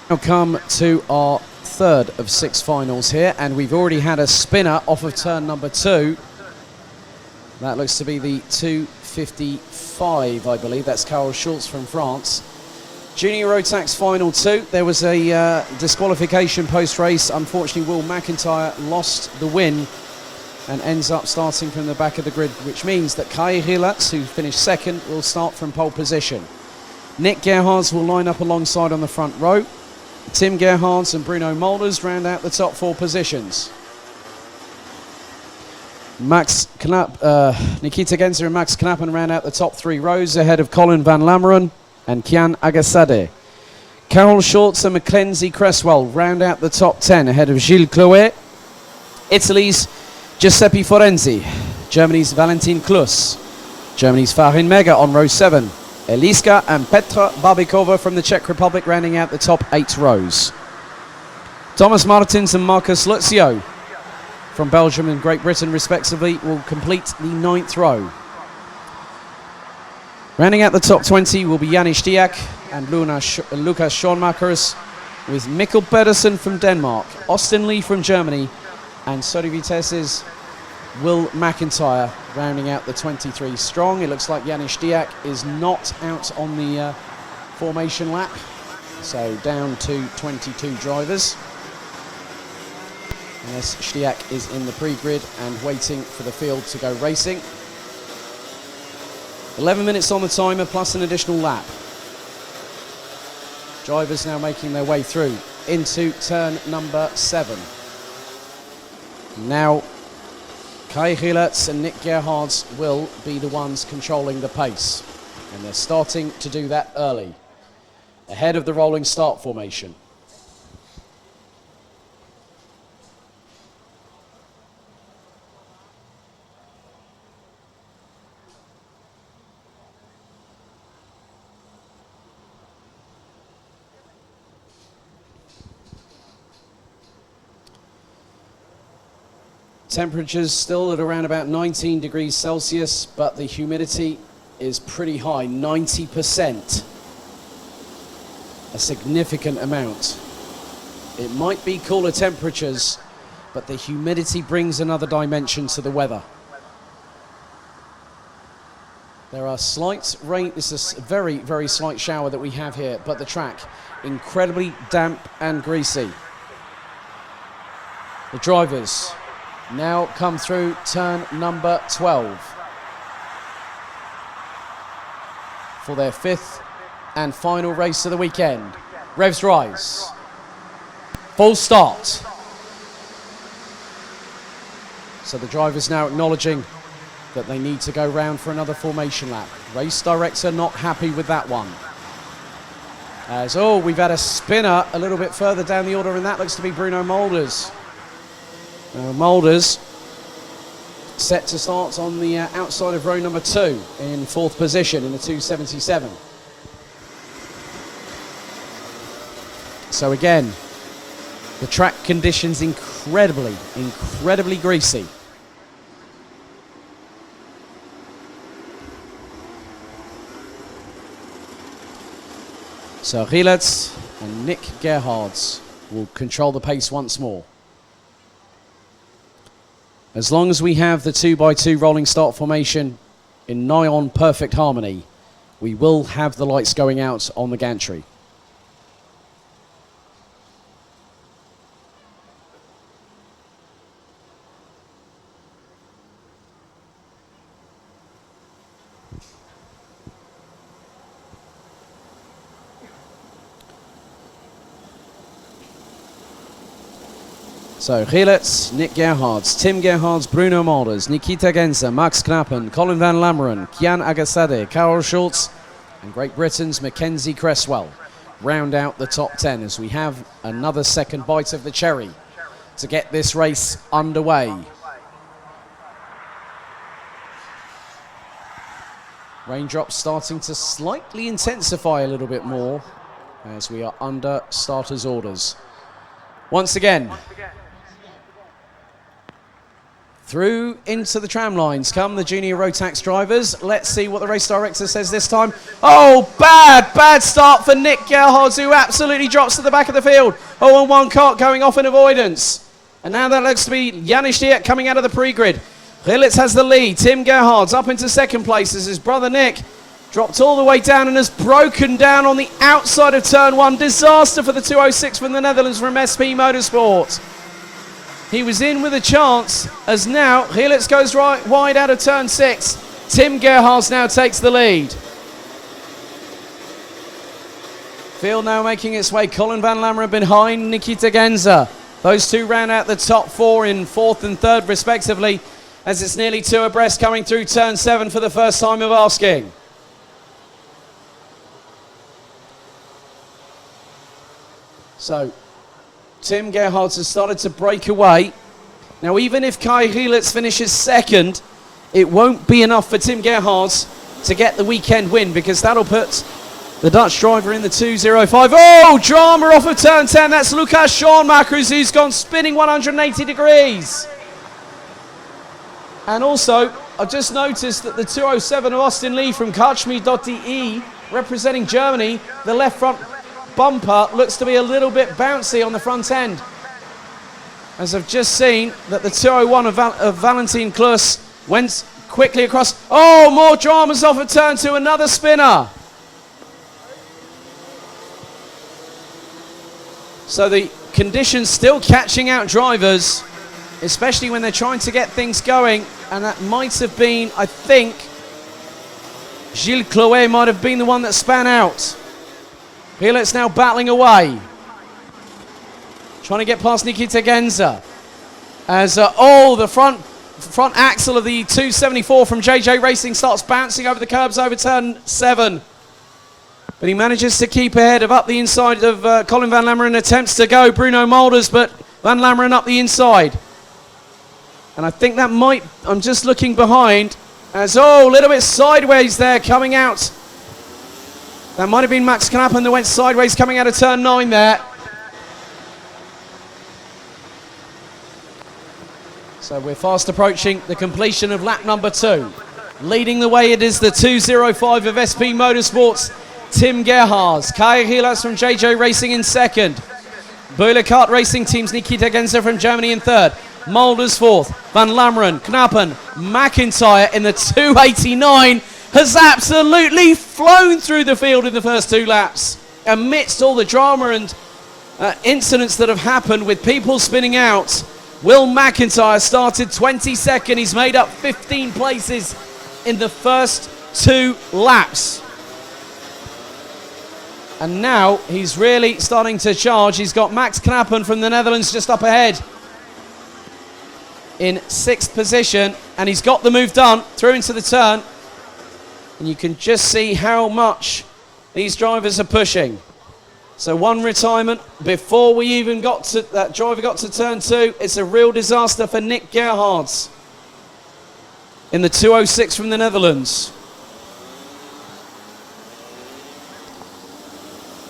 Now come to our third of 6 finals here, and we've already had a spinner off of turn number 2. That looks to be the 255, I believe. That's Carol Schultz from France. Junior Rotax final 2. There was a disqualification post-race. Unfortunately, Will McIntyre lost the win and ends up starting from the back of the grid, which means that Kai Hilats, who finished second, will start from pole position. Nick Gerhards will line up alongside on the front row. Tim Gerhards and Bruno Mulders round out the top 4 positions. Nikita Genzer and Max Knappen round out the top 3 rows ahead of Colin van Lammeren and Kian Agassade. Carol Schultz and Mackenzie Cresswell round out the top 10 ahead of Gilles Chloé. Italy's Giuseppe Forenzi, Germany's Valentin Klus, Germany's Farin Mega on row 7, Eliska and Petra Babikova from the Czech Republic rounding out the top 8 rows. Thomas Martins and Marcus Lutzio from Belgium and Great Britain respectively will complete the 9th row. Rounding out the top 20 will be Janis Diak and Lucas Schoenmakers, with Mikkel Pedersen from Denmark, Austin Lee from Germany, and Sodi Vitesse's Will McIntyre rounding out the 23 strong. It looks like Janis Diak is not out on the formation lap, so down to 22 drivers. Unless Stiak is in the pre-grid and waiting for the field to go racing. 11 minutes on the timer plus an additional lap. Drivers now making their way through into turn number 7. Now Kai Hillertz and Nick Gerhards will be the ones controlling the pace, and they're starting to do that early, ahead of the rolling start formation. Temperatures still at around about 19 degrees Celsius, but the humidity is pretty high, 90%. A significant amount. It might be cooler temperatures, but the humidity brings another dimension to the weather. There are slight rain, this is a very, very slight shower that we have here, but the track incredibly damp and greasy. The drivers now come through turn number 12 for their 5th and final race of the weekend. Revs rise. Full start. So the drivers now acknowledging that they need to go round for another formation lap. Race director not happy with that one. As, we've had a spinner a little bit further down the order, and that looks to be Bruno Mulders. Mulders set to start on the outside of row number 2 in 4th position in the 277. So again, the track conditions incredibly greasy. So Hillertz and Nick Gerhards will control the pace once more. As long as we have the 2x2 rolling start formation in nigh on perfect harmony, we will have the lights going out on the gantry. So Hillertz, Nick Gerhards, Tim Gerhards, Bruno Mulders, Nikita Genzer, Max Knappen, Colin van Lammeren, Kian Agassade, Carol Schultz, and Great Britain's Mackenzie Cresswell round out the top 10 as we have another second bite of the cherry to get this race underway. Raindrops starting to slightly intensify a little bit more as we are under starters' orders. Once again, Through into the tram lines come the junior Rotax drivers. Let's see what the race director says this time. Oh, bad start for Nick Gerhardt, who absolutely drops to the back of the field. Oh, and one cart going off in avoidance. And now that looks to be Janis Diek coming out of the pre-grid. Rilitz has the lead. Tim Gerhardt's up into second place as his brother Nick dropped all the way down and has broken down on the outside of turn 1. Disaster for the 206 from the Netherlands from SP Motorsport. He was in with a chance, as now Rilitz goes right wide out of turn 6. Tim Gerhardt now takes the lead. Field now making its way. Colin van Lammeren behind Nikita Genza. Those two ran out the top 4 in 4th and 3rd respectively, as it's nearly 2 abreast coming through turn 7 for the first time of asking. So Tim Gerhardt has started to break away. Now, even if Kai Rilitz finishes second, it won't be enough for Tim Gerhardt to get the weekend win, because that'll put the Dutch driver in the 2.05. Oh, drama off of turn 10. That's Lucas Schoenmaker, who's gone spinning 180 degrees. And also, I've just noticed that the 207 of Austin Lee from Kachmi.de, representing Germany, the left front bumper looks to be a little bit bouncy on the front end, as I've just seen that the 201 of Valentin Klus went quickly across. Oh, more dramas off of turn 2, another spinner. So the conditions still catching out drivers, especially when they're trying to get things going, and that might have been, I think, Gilles Chloé might have been the one that span out. Rilitz now battling away, trying to get past Nikita Genza. As the front axle of the 274 from JJ Racing starts bouncing over the curbs over turn 7. But he manages to keep ahead of up the inside of Colin van Lammeren. Attempts to go Bruno Mulders, but van Lammeren up the inside. And I think that might, I'm just looking behind, as a little bit sideways there coming out. That might have been Max Knappen that went sideways coming out of turn 9 there. So we're fast approaching the completion of lap number 2. Leading the way, it is the 2.05 of SP Motorsports, Tim Gerhardt. Kai Rilitz from JJ Racing in second. Böhler Kart Racing Team's Nikita Genza from Germany in third. Mulders fourth. Van Lammeren, Knappen, McIntyre in the 289 has absolutely flown through the field in the first 2 laps. Amidst all the drama and incidents that have happened with people spinning out, Will McIntyre started 22nd. He's made up 15 places in the first 2 laps. And now he's really starting to charge. He's got Max Knappen from the Netherlands just up ahead in 6th position, and he's got the move done through into the turn. And you can just see how much these drivers are pushing. So 1 retirement before we even got to, that driver got to turn 2. It's a real disaster for Nick Gerhardt in the 206 from the Netherlands.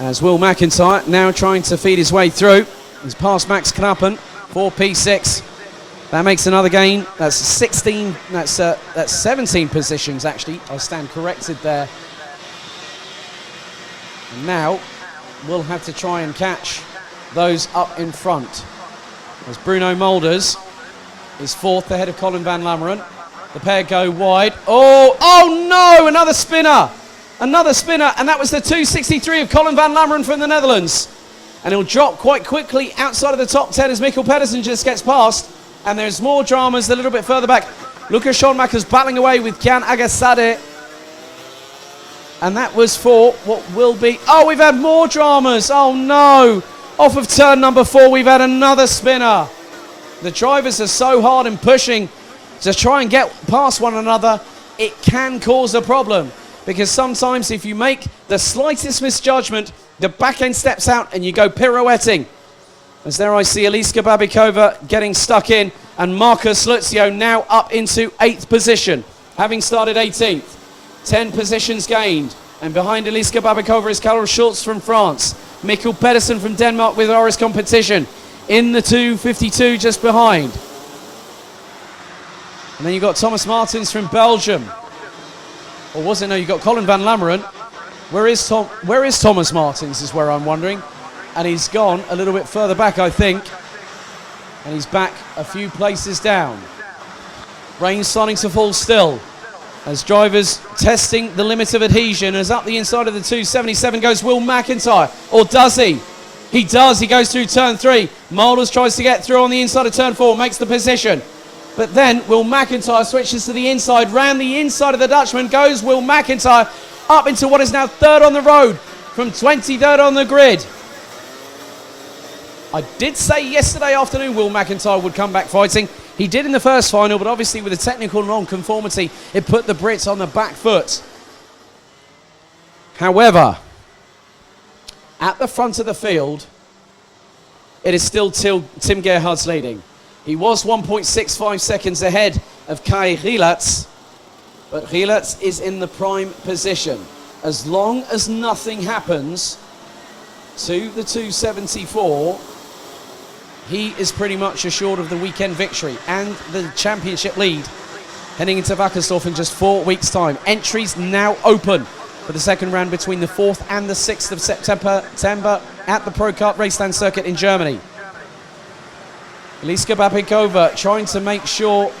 As Will McIntyre now trying to feed his way through. He's past Max Knappen, 4 P6. That makes another gain. That's 16. That's 17 positions actually. I stand corrected there. And now we'll have to try and catch those up in front. As Bruno Mulders is 4th ahead of Colin van Lammeren. The pair go wide. Oh no! Another spinner. Another spinner, and that was the 263 of Colin van Lammeren from the Netherlands. And he'll drop quite quickly outside of the top 10 as Mikkel Pedersen just gets past. And there's more dramas a little bit further back. Lucas Schoenmaker's battling away with Kian Agasade. And that was for what will be... Oh, we've had more dramas. Oh, no. Off of turn number 4, we've had another spinner. The drivers are so hard in pushing to try and get past one another. It can cause a problem. Because sometimes if you make the slightest misjudgment, the back end steps out and you go pirouetting. As there I see Eliska Babikova getting stuck in, and Marcus Lutzio now up into 8th position, having started 18th. 10 positions gained. And behind Eliska Babikova is Carol Schultz from France. Mikkel Pedersen from Denmark with Oris competition. In the 252 just behind. And then you've got Thomas Martins from Belgium. Or was it? No, you've got Colin van Lammeren. Where is Thomas Martins is where I'm wondering. And he's gone a little bit further back, I think. And he's back a few places down. Rain starting to fall still as drivers testing the limit of adhesion. As up the inside of the 277 goes Will McIntyre. Or does he? He does. He goes through turn 3. Molders tries to get through on the inside of turn 4. Makes the position. But then Will McIntyre switches to the inside. Round the inside of the Dutchman goes Will McIntyre up into what is now 3rd on the road from 23rd on the grid. I did say yesterday afternoon Will McIntyre would come back fighting. He did in the first final, but obviously with the technical non-conformity, it put the Brits on the back foot. However, at the front of the field, it is still Tim Gerhardt's leading. He was 1.65 seconds ahead of Kai Gielatz, but Gielatz is in the prime position. As long as nothing happens to the 274, he is pretty much assured of the weekend victory and the championship lead heading into Wackersdorf in just 4 weeks' time. Entries now open for the second round between the 4th and the 6th of September at the Pro Kart Raceland circuit in Germany. Eliska Babikova trying to make sure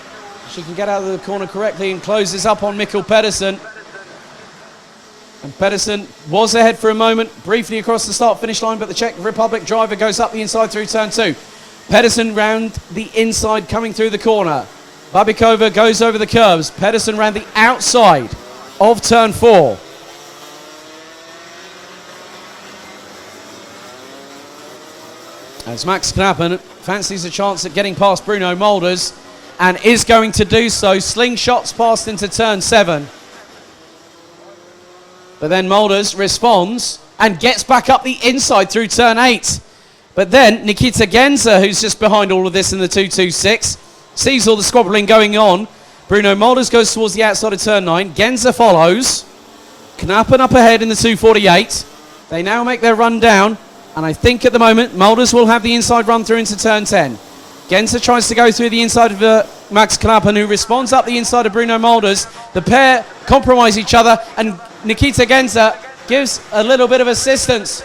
she can get out of the corner correctly and closes up on Mikkel Pedersen. And Pedersen was ahead for a moment, briefly across the start-finish line, but the Czech Republic driver goes up the inside through turn 2. Pedersen round the inside, coming through the corner. Babikova goes over the curves. Pedersen round the outside of turn 4. As Max Knappen fancies a chance at getting past Bruno Molders and is going to do so. Slingshots past into turn 7. But then Molders responds and gets back up the inside through turn 8. But then Nikita Genza, who's just behind all of this in the 226, sees all the squabbling going on. Bruno Molders goes towards the outside of turn 9. Genza follows. Knappen up ahead in the 248. They now make their run down. And I think at the moment, Molders will have the inside run through into turn 10. Genza tries to go through the inside of Max Knappen, who responds up the inside of Bruno Molders. The pair compromise each other, and Nikita Genza gives a little bit of assistance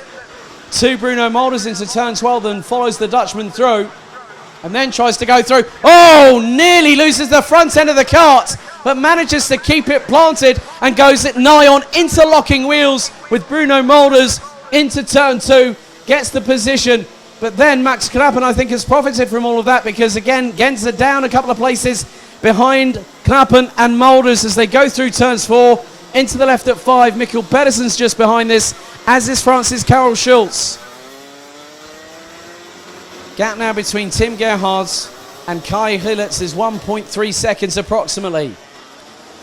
to Bruno Molders into turn 12 and follows the Dutchman through. And then tries to go through. Oh, nearly loses the front end of the kart, but manages to keep it planted and goes at nigh on interlocking wheels with Bruno Molders into turn 2. Gets the position, but then Max Knappen, I think, has profited from all of that because, again, Genza down a couple of places behind Knappen and Molders as they go through turns 4 into the left at 5. Mikkel Pedersen's just behind this, as is Francis Carol Schultz. Gap now between Tim Gerhardt and Kai Gielatz is 1.3 seconds approximately.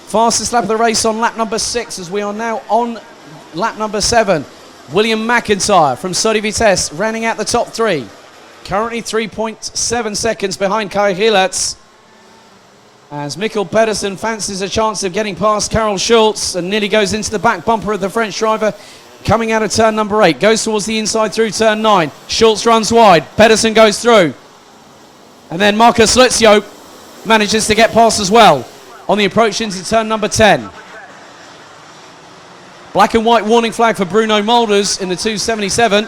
Fastest lap of the race on lap number 6 as we are now on lap number 7. William McIntyre from Sodi Vitesse running out the top 3. Currently 3.7 seconds behind Kai Gielatz. As Mikkel Pedersen fancies a chance of getting past Carol Schultz and nearly goes into the back bumper of the French driver coming out of turn number 8. Goes towards the inside through turn 9. Schultz runs wide. Pedersen goes through. And then Marcus Lutzio manages to get past as well on the approach into turn number 10. Black and white warning flag for Bruno Molders in the 277.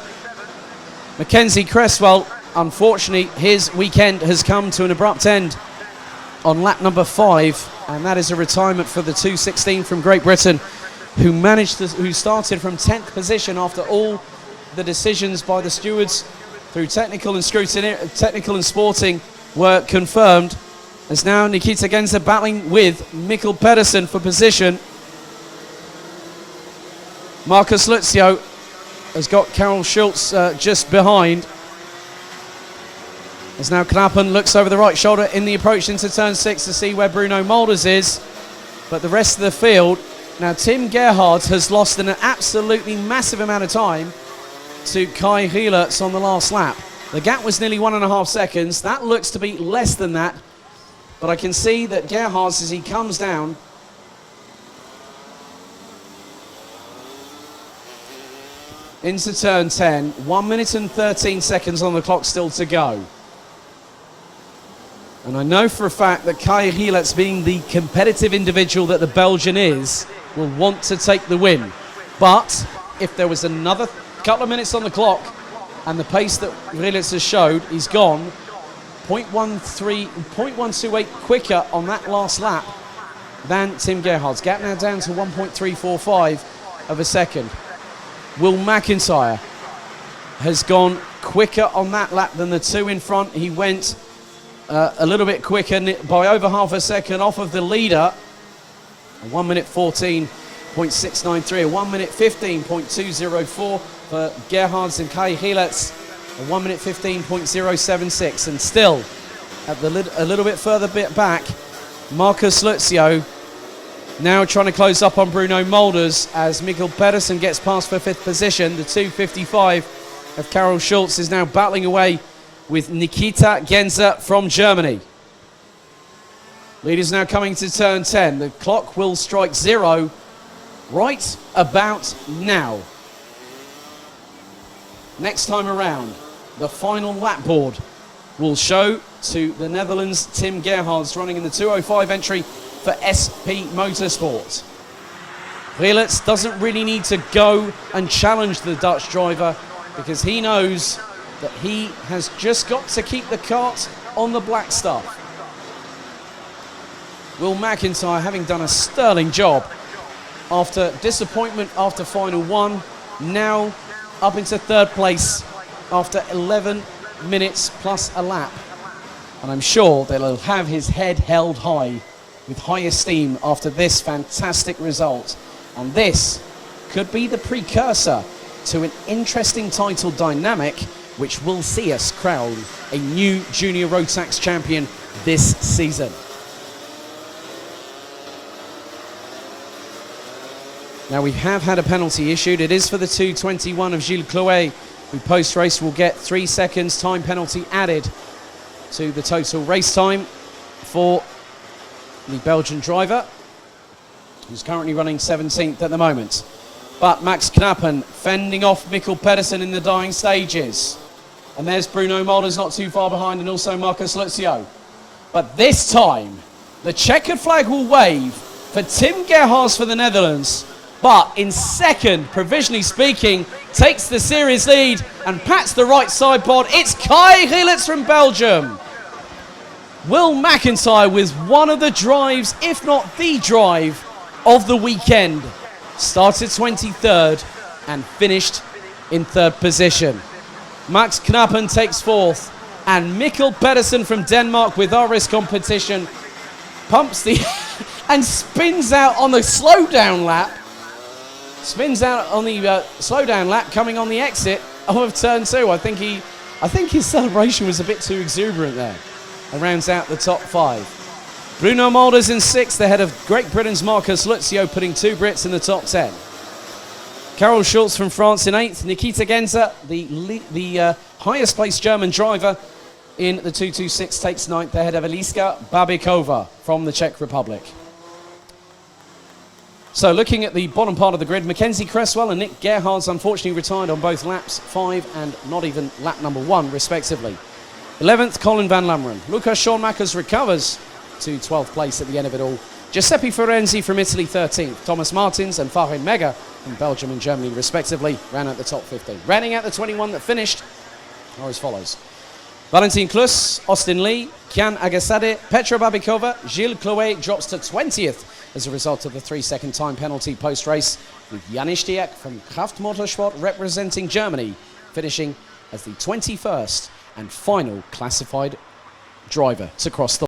Mackenzie Cresswell, unfortunately, his weekend has come to an abrupt end on lap number 5, and that is a retirement for the 216 from Great Britain, who started from 10th position after all the decisions by the stewards through technical and sporting were confirmed. As now Nikita Genza battling with Mikkel Pedersen for position. Marcus Lutzio has got Carol Schultz just behind. As now Knappen looks over the right shoulder in the approach into turn 6 to see where Bruno Molders is. But the rest of the field, now Tim Gerhardt has lost an absolutely massive amount of time to Kai Gielatz on the last lap. The gap was nearly 1.5 seconds. That looks to be less than that. But I can see that Gerhardt, as he comes down, into turn 10, 1 minute and 13 seconds on the clock still to go. And I know for a fact that Kai Gielets, being the competitive individual that the Belgian is, will want to take the win. But if there was another couple of minutes on the clock and the pace that Gielets has showed, he's gone 0.128 quicker on that last lap than Tim Gerhard's. Gap now down to 1.345 of a second. Will McIntyre has gone quicker on that lap than the two in front. He went a little bit quicker by over half a second off of the leader. 1 minute 14.693, a 1 minute 15.204 for Gerhards and Kai Gielets, a 1 minute 15.076. And still, at a little bit further back, Marcus Lutzio now trying to close up on Bruno Molders as Mikkel Pedersen gets past for 5th position. The 2:55 of Karel Schultz is now battling away with Nikita Genzer from Germany. Leaders now coming to turn 10. The clock will strike 0 right about now. Next time around, the final lap board will show to the Netherlands' Tim Gerhards running in the 2:05 entry for SP Motorsport. Gielets doesn't really need to go and challenge the Dutch driver because he knows that he has just got to keep the kart on the black stuff. Will McIntyre, having done a sterling job after disappointment after final 1, now up into 3rd place after 11 minutes plus a lap. And I'm sure they'll have his head held high with high esteem after this fantastic result. And this could be the precursor to an interesting title dynamic which will see us crown a new junior Rotax champion this season. Now we have had a penalty issued. It is for the 2:21 of Gilles Clouet, who post-race will get 3 seconds time penalty added to the total race time for the Belgian driver, who's currently running 17th at the moment. But Max Knappen fending off Mikkel Pedersen in the dying stages. And there's Bruno Molders not too far behind, and also Marcus Lutzio. But this time, the checkered flag will wave for Tim Gerhards for the Netherlands. But in second, provisionally speaking, takes the series lead and pats the right side pod. It's Kai Gielets from Belgium. Will McIntyre with one of the drives, if not the drive, of the weekend. Started 23rd and finished in 3rd position. Max Knappen takes 4th, and Mikkel Pedersen from Denmark with RS competition pumps the and spins out on the slowdown lap. Spins out on the slowdown lap coming on the exit of turn 2. I think his celebration was a bit too exuberant there. And rounds out the top 5. Bruno Molders in 6th ahead of Great Britain's Marcus Lutzio, putting 2 Brits in the top 10. Karel Schultz from France in 8th. Nikita Genzer, the highest placed German driver in the 2:26, takes 9th ahead of Eliska Babikova from the Czech Republic. So looking at the bottom part of the grid, Mackenzie Cresswell and Nick Gerhards unfortunately retired on both laps 5 and not even lap number 1 respectively. 11th, Colin van Lammeren. Lucas Schoonmakers recovers to 12th place at the end of it all. Giuseppe Ferenzi from Italy 13th. Thomas Martins and Farin Mega from Belgium and Germany respectively ran out the top 15. Rounding out the 21 that finished are as follows. Valentin Klus, Austin Lee, Kian Agasade, Petra Babikova, Gilles Clouet drops to 20th as a result of the 3-second time penalty post-race, with Janis Diak from Kraft Motorsport representing Germany finishing as the 21st and final classified driver to cross the